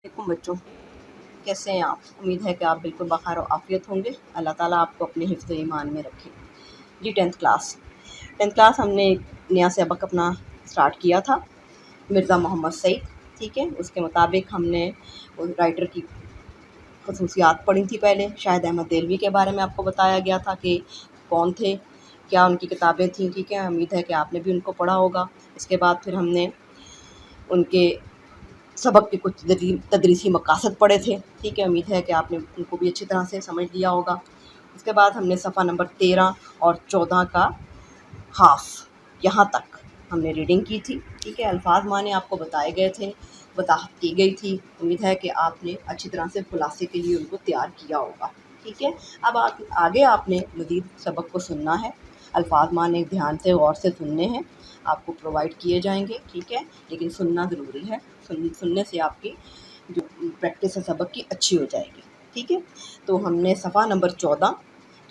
वालेकुम बच्चों, कैसे हैं आप? उम्मीद है कि आप बिल्कुल बखैर और आफ़ियत होंगे। अल्लाह ताला आपको अपने हिफ्ज़ ईमान में रखे। जी, टेंथ क्लास हमने एक नया सबक अपना स्टार्ट किया था, मिर्ज़ा मोहम्मद सईद। ठीक है, उसके मुताबिक हमने उस राइटर की खसूसियात पढ़ी थी। पहले शाहिद अहमद देलवी के बारे में आपको बताया गया था कि कौन थे, क्या उनकी किताबें थीं। ठीक है, उम्मीद है कि आपने भी उनको पढ़ा होगा। इसके बाद फिर हमने उनके सबक के कुछ तदरीसी मकासद पढ़े थे। ठीक है, उम्मीद है कि आपने उनको भी अच्छी तरह से समझ लिया होगा। उसके बाद हमने सफ़ा नंबर 13 और 14 का हाफ़ यहाँ तक हमने रीडिंग की थी। ठीक है, अल्फाज माने आपको बताए गए थे, वजाहत की गई थी। उम्मीद है कि आपने अच्छी तरह से खुलासे के लिए उनको तैयार किया होगा। ठीक है, अब आगे आपने मज़ीद सबक को सुनना है। अल्फाज माने ध्यान से गौर से सुनने हैं, आपको प्रोवाइड किए जाएंगे। ठीक है, लेकिन सुनना ज़रूरी है। सुनने से आपकी जो प्रैक्टिस है सबक की अच्छी हो जाएगी। ठीक है, तो हमने सफ़ा नंबर 14,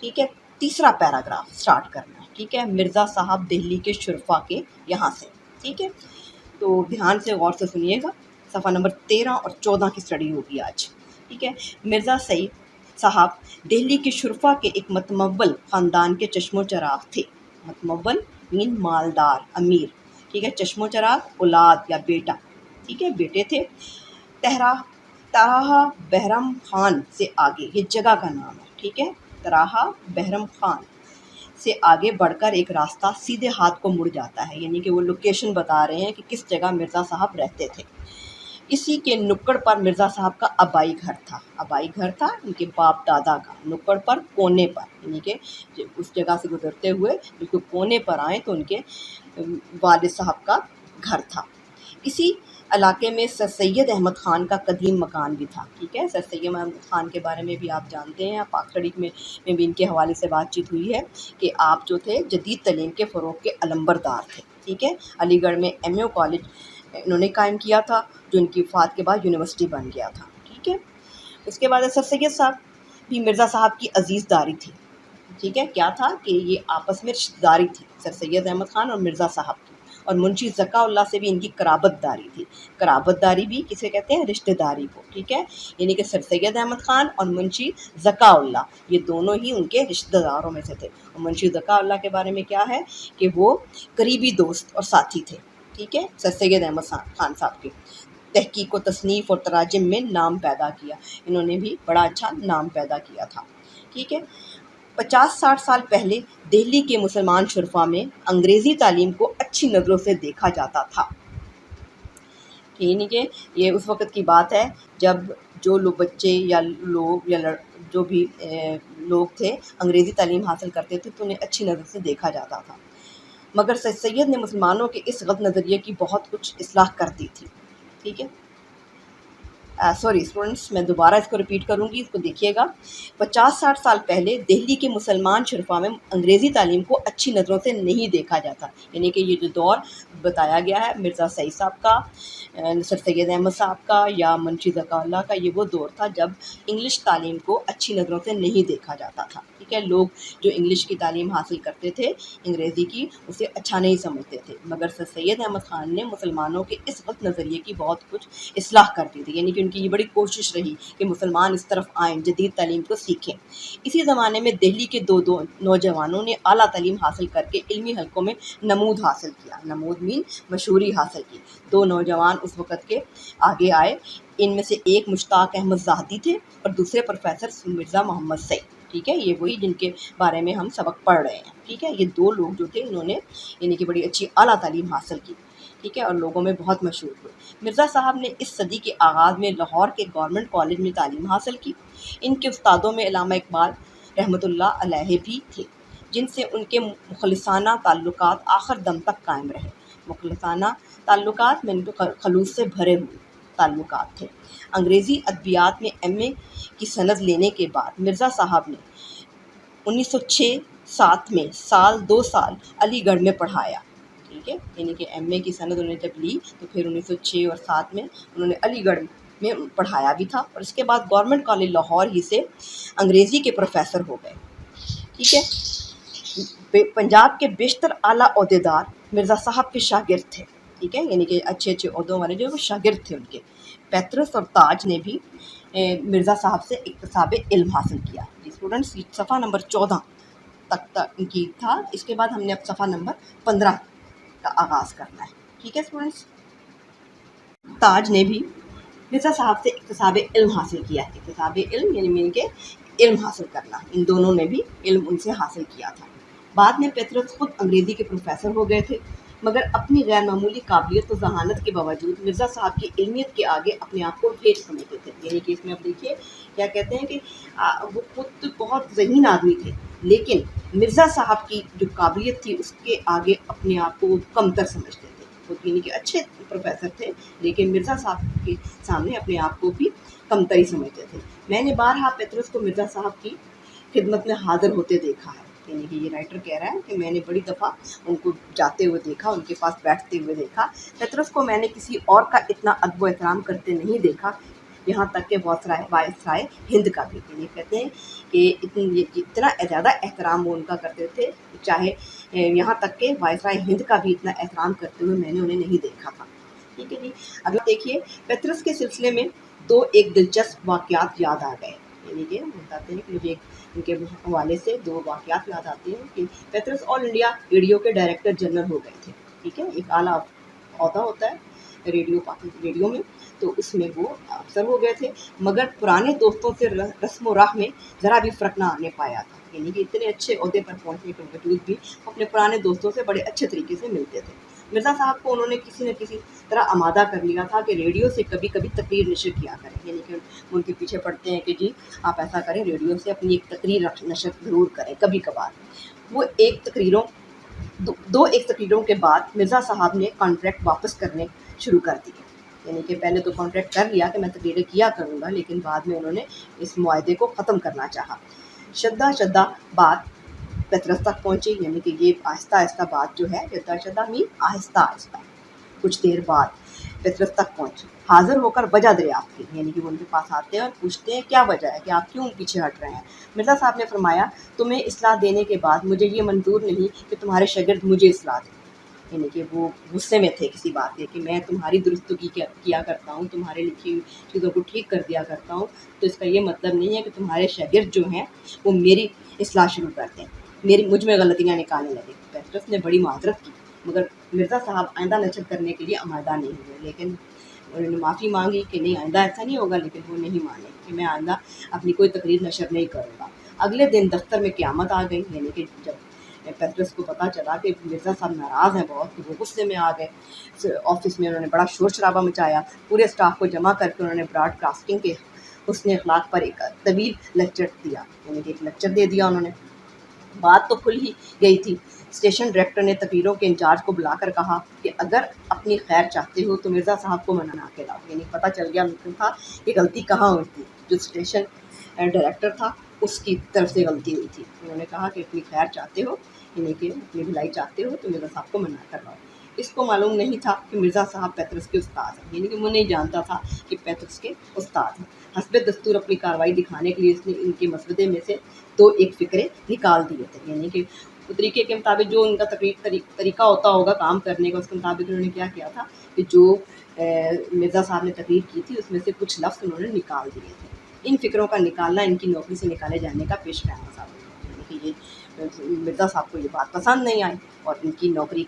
ठीक है, तीसरा पैराग्राफ स्टार्ट करना है। ठीक है, मिर्ज़ा साहब दिल्ली के शुरफा के यहाँ से। ठीक है, तो ध्यान से गौर से सुनिएगा। सफ़ा नंबर 13 और 14 की स्टडी होगी आज। ठीक है, मिर्ज़ा सईद साहब दिल्ली के शुरफा के एक मतमव्वल ख़ानदान के चश्मो चराग थे। मतमव्वल मीन मालदार, अमीर। ठीक है, चश्मो चराग औलाद या बेटा। ठीक है, बेटे थे। तराहा बहरम खान से आगे, ये जगह का नाम है। ठीक है, तराहा बहरम खान से आगे बढ़कर एक रास्ता सीधे हाथ को मुड़ जाता है, यानी कि वो लोकेशन बता रहे हैं कि किस जगह मिर्ज़ा साहब रहते थे। इसी के नुक्कड़ पर मिर्ज़ा साहब का आबाई घर था। आबाई घर था उनके बाप दादा का। नुक्कड़ पर, कोने पर, यानी कि उस जगह से गुजरते हुए बिल्कुल कोने पर आए तो उनके वालिद साहब का घर था। इसी इलाके में सर सैयद अहमद ख़ान का कदीम मकान भी था। ठीक है, सर सैयद अहमद ख़ान के बारे में भी आप जानते हैं, पाक स्टडी में भी इनके हवाले से बातचीत हुई है कि आप जो थे जदीद तलीम के फ़रोग़ के अलंबरदार थे। ठीक है, अलीगढ़ में MA कॉलेज इन्होंने कायम किया था, जो उनकी वफ़ात के बाद यूनिवर्सिटी बन गया था। ठीक है, उसके बाद सर सैयद साहब भी मिर्ज़ा साहब की अज़ीज़दारी थी। ठीक है, क्या था कि ये आपस में रिश्तेदारी थी, सर सैयद अहमद ख़ान और मिर्ज़ा साहब की। और मुंशी ज़काउल्लाह से भी इनकी कराबतदारी थी। कराबतदारी भी किसे कहते हैं? रिश्तेदारी को। ठीक है, यानी कि सर सैयद अहमद ख़ान और मुंशी ज़काउल्लाह ये दोनों ही उनके रिश्तेदारों में से थे। और मुंशी ज़काउल्लाह के बारे में क्या है कि वो करीबी दोस्त और साथी थे। ठीक है, सर सैयद अहमद ख़ान साहब के तहकीक व तसनीफ़ और तराजिम में नाम पैदा किया। इन्होंने भी बड़ा अच्छा नाम पैदा किया था। ठीक है, 50-60 साल पहले दिल्ली के मुसलमान शुरफा में अंग्रेज़ी तालीम को अच्छी नज़रों से देखा जाता था। यानी कि ये उस वक़्त की बात है जब जो लोग बच्चे या लोग या जो भी लोग थे अंग्रेज़ी तालीम हासिल करते थे तो उन्हें अच्छी नज़र से देखा जाता था। मगर सर सैयद ने मुसलमानों के इस गलत नज़रिए की बहुत कुछ इस्लाह कर दी थी। ठीक है, सॉरी स्टूडेंट्स, मैं दोबारा इसको रिपीट करूँगी, इसको देखिएगा। 50-60 साल पहले दिल्ली के मुसलमान शुरफा में अंग्रेज़ी तालीम को अच्छी नज़रों से नहीं देखा जाता। यानी कि ये जो दौर बताया गया है मिर्ज़ा सईद साहब का, सर सैयद अहमद साहब का या मुंशी ज़काउल्लाह का, ये वो दौर था जब इंग्लिश तालीम को अच्छी नज़रों से नहीं देखा जाता था। ठीक है, लोग जो इंग्लिश की तालीम हासिल करते थे अंग्रेज़ी की, उसे अच्छा नहीं समझते थे। मगर सर सैयद अहमद ख़ान ने मुसलमानों के इस गलत नज़रिए की बहुत कुछ इस्लाह कर दी थी। यानी कि उनकी ये बड़ी कोशिश रही कि मुसलमान इस तरफ आएँ, जदीद तालीम को सीखें। इसी ज़माने में दिल्ली के दो नौजवानों ने आला तालीम हासिल करके इल्मी हलकों में नमूद हासिल किया। नमूद मीन मशहूरी हासिल की। 2 नौजवान उस वक़्त के आगे आए। इनमें से एक मुश्ताक अहमद ज़ाहदी थे और दूसरे प्रोफेसर मिर्ज़ा मोहम्मद सईद। ठीक है, ये वही जिनके बारे में हम सबक पढ़ रहे हैं। ठीक है, ये 2 लोग जो थे इन्होंने यानी कि बड़ी अच्छी आला तालीम हासिल की। ठीक है, और लोगों में बहुत मशहूर हुए। मिर्ज़ा साहब ने इस सदी के आगाज़ में लाहौर के गवर्नमेंट कॉलेज में तालीम हासिल की। इनके उस्तादों में अल्लामा इकबाल रहमतुल्लाह अलैहि भी थे, जिनसे उनके मुखलिसाना ताल्लुकात आखिर दम तक कायम रहे। मुखलिसाना ताल्लुकात में तो खलूस से भरे हुए ताल्लुकात थे। अंग्रेज़ी अदबियात में MA की सनद लेने के बाद मिर्ज़ा साहब ने 1906-07 में 2 साल अलीगढ़ में पढ़ाया। ठीक है, यानी कि MA की सनद उन्होंने जब ली तो फिर 1906 और 7 में उन्होंने अलीगढ़ में पढ़ाया भी था। और इसके बाद गवर्नमेंट कॉलेज लाहौर ही से अंग्रेज़ी के प्रोफेसर हो गए। ठीक है, पंजाब के बेशतर आला ओहदेदार मिर्ज़ा साहब के शागिर्द थे। ठीक है, यानी कि अच्छे ओहदों वाले जो वो शागिर्द थे उनके। पेतरस और ताज ने भी मिर्ज़ा साहब से इक्तसाब इल्म हासिल किया। जी स्टूडेंट्स, सफ़ा नंबर 14 तक की था। इसके बाद हमने अब सफ़ा नंबर 15 का आगाज़ करना है। ठीक है स्टूडेंट्स, ताज ने भी मिर्ज़ा साहब से इक्तसाब इल्म हासिल किया है। इक्तसाब इल्म यानी मीन के इल्म हासिल करना, इन दोनों ने भी इल्म उनसे हासिल किया था। बाद में पेतरस खुद अंग्रेज़ी के प्रोफेसर हो गए थे, मगर अपनी गैर मामूली काबिलियत और जहानत के बावजूद मिर्ज़ा साहब की इल्मियत के आगे अपने आप को हेठ समझते थे। यानी कि इसमें अब देखिए क्या कहते हैं कि वो खुद बहुत ज़हीन आदमी थे, लेकिन मिर्ज़ा साहब की जो काबिलियत थी उसके आगे अपने आप को वो कमतर समझते थे। वो यानी कि अच्छे प्रोफेसर थे, लेकिन मिर्ज़ा साहब के सामने अपने आप को भी कमतर ही समझते थे। मैंने बारहा पेतरस को मिर्ज़ा साहब की खिदमत में हाज़िर होते देखा है। यानी कि ये राइटर कह रहा है कि मैंने बड़ी दफ़ा उनको जाते हुए देखा, उनके पास बैठते हुए देखा। पेतरस को मैंने किसी और का इतना अदब व एहतराम करते नहीं देखा, यहाँ तक कि वायसराय हिंद का भी। यानी कहते हैं कि इतना ज़्यादा एहतराम वो उनका करते थे, चाहे यहाँ तक कि वायसराय हिंद का भी इतना एहतराम करते हुए मैंने उन्हें नहीं देखा था। ठीक है जी, अगला देखिए, पेतरस के सिलसिले में एक दिलचस्प वाक़यात याद आ गए। यानी कि बताते हैं कि मुझे उनके हवाले से 2 वाक़यात याद आते हैं कि पेतरस ऑल इंडिया रेडियो के डायरेक्टर जनरल हो गए थे। ठीक है, एक आला ओहदा होता है रेडियो में, तो उसमें वो अफ़सर हो गए थे, मगर पुराने दोस्तों से रस्म व राह में ज़रा भी फ़र्क ना आने पाया था। यानी कि इतने अच्छे ओहदे पर पहुँचने के बावजूद भी अपने पुराने दोस्तों से बड़े अच्छे तरीके से मिलते थे। मिर्ज़ा साहब को उन्होंने किसी न किसी तरह आमादा कर लिया था कि रेडियो से कभी कभी तकरीर नशर किया करें। यानी कि उनके पीछे पड़ते हैं कि जी आप ऐसा करें, रेडियो से अपनी एक तकरीर नशर ज़रूर करें कभी कभार। वो एक तकरीरों के बाद मिर्ज़ा साहब ने कॉन्ट्रैक्ट वापस करने शुरू कर दिए। यानी कि पहले तो कॉन्ट्रैक्ट कर लिया कि मैं तकरीरें किया करूँगा, लेकिन बाद में उन्होंने इस मुआहदे को ख़त्म करना चाहा। शद्दा बात पेतरस तक पहुँची। यानी कि ये आहिस्ता आहिस्ता बात जो है, शद्दा मीन आहिस्ता आहिस्ता, कुछ देर बाद पेतरस तक पहुँची। हाज़िर होकर वजह दरियाफ़्त की। यानी कि वो उनके पास आते हैं और पूछते हैं क्या वजह है कि आप क्यों पीछे हट रहे हैं। मिर्ज़ा साहब ने फरमाया, तुम्हें इस्लाह देने के बाद मुझे ये मंजूर नहीं कि तुम्हारे शागिर्द मुझे इस्लाह दें। यानी कि वो गुस्से में थे किसी बात के कि मैं तुम्हारी दुरुस्तगी किया करता हूँ, तुम्हारे लिखी हुई चीज़ों को ठीक कर दिया करता हूँ, तो इसका ये मतलब नहीं है कि तुम्हारे शागिर्द जो हैं वो मेरी इस्लाह शुरू कर दें, मुझ में गलतियाँ निकालने लगे। पेतरस ने बड़ी माजरत की, मगर मिर्ज़ा साहब आइंदा नशर करने के लिए आमादा नहीं हुए। लेकिन उन्होंने माफ़ी मांगी कि नहीं आइंदा ऐसा नहीं होगा, लेकिन वो नहीं माने कि मैं आइंदा अपनी कोई तकरीर नशर नहीं करूँगा। अगले दिन दफ्तर में क़यामत आ गई। यानी कि जब पेतरस को पता चला कि मिर्ज़ा साहब नाराज़ हैं बहुत, तो वो गुस्से में आ गए। ऑफिस में उन्होंने बड़ा शोर शराबा मचाया, पूरे स्टाफ को जमा करके उन्होंने ब्रॉडकास्टिंग के हुस्न अखलाक पर एक तवील लेक्चर दिया। यानी कि एक लेक्चर दे दिया उन्होंने। बात तो खुल ही गई थी। स्टेशन डायरेक्टर ने तकरीरों के इंचार्ज को बुलाकर कहा कि अगर अपनी खैर चाहते हो तो मिर्ज़ा साहब को मना के लाओ। यानी पता चल गया उनको था कि गलती कहाँ हुई थी, जो स्टेशन डायरेक्टर था उसकी तरफ से गलती हुई थी। उन्होंने कहा कि अपनी खैर चाहते हो, यानी कि अपनी भलाई चाहते हो, तो मिर्ज़ा साहब को मना कर लाओ। इसको मालूम नहीं था कि मिर्ज़ा साहब पेतरस के उस्ताद हैं। यानी कि वो नहीं जानता था कि पेतरस के उस्ताद हैं। हस्बे दस्तूर अपनी कार्रवाई दिखाने के लिए उसने इनके मसवदे में से 1 फ़िक्रे निकाल दिए थे। यानी कि तरीके के मुताबिक जो उनका तरीका होता होगा काम करने का, उसके मुताबिक उन्होंने क्या किया था कि जो मिर्ज़ा साहब ने तकरीर की थी उसमें से कुछ लफ्ज़ उन्होंने निकाल दिए थे। इन फ़िक्रों का निकालना इनकी नौकरी से निकाले जाने का पेशगामा साबित। यानी कि ये मिर्ज़ा साहब को ये बात पसंद नहीं आई और इनकी नौकरी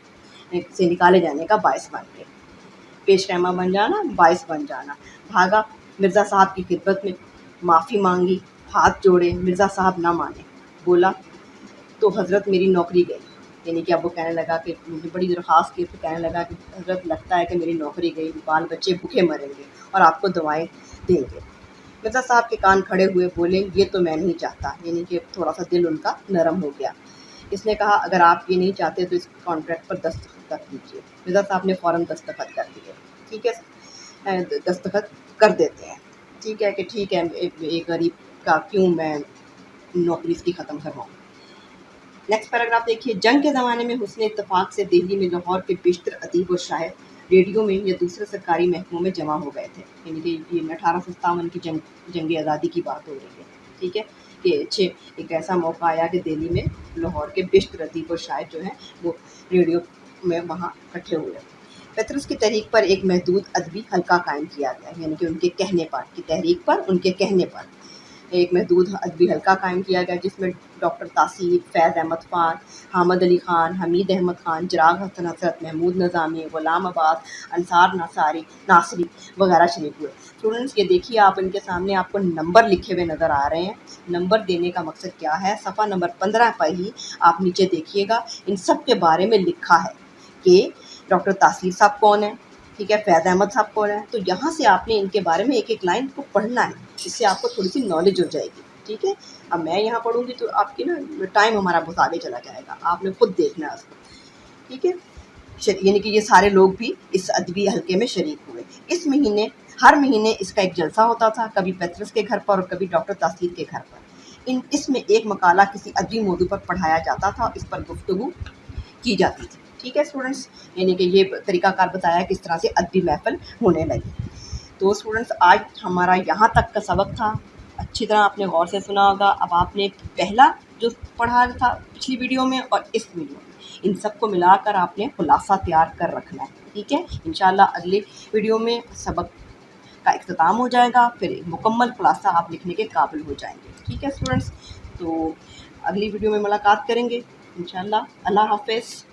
से निकाले जाने का बायस बन गए। पेशगामा बन जाना, बायस बन जाना। भागा मिर्ज़ा साहब की खिदमत में, माफ़ी मांगी, हाथ जोड़े। मिर्ज़ा साहब ना माने, बोला तो हज़रत मेरी नौकरी गई। यानी कि अब वो कहने लगा कि मुझे बड़ी दरख्वास्त की, तो कहने लगा कि हज़रत लगता है कि मेरी नौकरी गई, बाल बच्चे भूखे मरेंगे और आपको दवाएं देंगे। मिर्ज़ा साहब के कान खड़े हुए, बोले ये तो मैं नहीं चाहता। यानी कि थोड़ा सा दिल उनका नरम हो गया। इसने कहा अगर आप ये नहीं चाहते तो इस कॉन्ट्रैक्ट पर दस्तखत कर दीजिए। मिर्ज़ा साहब ने फ़ौरन दस्तखत कर दिए। ठीक है, दस्तखत कर देते हैं। ठीक है कि ठीक है, एक गरीब का क्यों मैं नौकरी इसकी ख़त्म करवाऊँ। नेक्स्ट पैराग्राफ देखिए, जंग के ज़माने में हुस्न इत्तफाक से दिल्ली में लाहौर के बेशतर अदीब और शायर रेडियो में या दूसरे सरकारी महकमों में जमा हो गए थे। यानी कि ये 1857 की जंग आज़ादी की बात हो रही है। ठीक है कि एक ऐसा मौका आया कि दिल्ली में लाहौर के बेशतर अदीब और शायर जो हैं वो रेडियो में वहाँ इकट्ठे हुए। پیترس کی تحریک پر ایک محدود ادبی حلقہ قائم کیا گیا، یعنی کہ ان کے کہنے پر، کی تحریک پر ان کے کہنے پر ایک محدود ادبی حلقہ قائم کیا گیا، جس میں ڈاکٹر تاثیر، فیض احمد خان، حامد علی خان، حمید احمد خان، چراغ حسن حسرت، محمود نظامی، غلام عباس، انصار ناصری وغیرہ شریک ہوئے۔ اسٹوڈنٹس یہ دیکھیے آپ ان کے سامنے آپ کو نمبر لکھے ہوئے نظر آ رہے ہیں۔ نمبر دینے کا مقصد کیا ہے؟ صفحہ نمبر 15 پر ہی آپ نیچے دیکھیے گا، ان سب کے بارے میں لکھا ہے کہ ڈاکٹر تاثیر صاحب کون ہیں، ٹھیک ہے، فیض احمد صاحب کون ہیں۔ تو یہاں سے آپ نے ان کے بارے میں ایک ایک لائن کو پڑھنا ہے، اس سے آپ کو تھوڑی سی نالج ہو جائے گی، ٹھیک ہے۔ اب میں یہاں پڑھوں گی تو آپ کی نا ٹائم ہمارا بہت آگے چلا جائے گا، آپ نے خود دیکھنا ہے اس کو، ٹھیک ہے۔ یعنی کہ یہ سارے لوگ بھی اس ادبی حلقے میں شریک ہوئے۔ اس مہینے ہر مہینے اس کا ایک جلسہ ہوتا تھا، کبھی پیترس کے گھر پر اور کبھی ڈاکٹر تاثیر کے گھر پر۔ اس میں ایک مقالہ کسی ادبی موضوع پر پڑھایا جاتا تھا اور اس پر گفتگو کی جاتی تھی، ٹھیک ہے اسٹوڈنٹس۔ یعنی کہ یہ طریقہ کار بتایا کس طرح سے ادبی محفل ہونے لگی۔ تو اسٹوڈنٹس آج ہمارا یہاں تک کا سبق تھا، اچھی طرح آپ نے غور سے سنا ہوگا۔ اب آپ نے پہلا جو پڑھا تھا پچھلی ویڈیو میں اور اس ویڈیو میں، ان سب کو ملا کر آپ نے خلاصہ تیار کر رکھنا ہے، ٹھیک ہے۔ انشاءاللہ اگلی ویڈیو میں سبق کا اختتام ہو جائے گا، پھر ایک مکمل خلاصہ آپ لکھنے کے قابل ہو جائیں گے، ٹھیک ہے اسٹوڈنٹس۔ تو اگلی ویڈیو میں ملاقات کریں گے انشاءاللہ۔ اللہ حافظ۔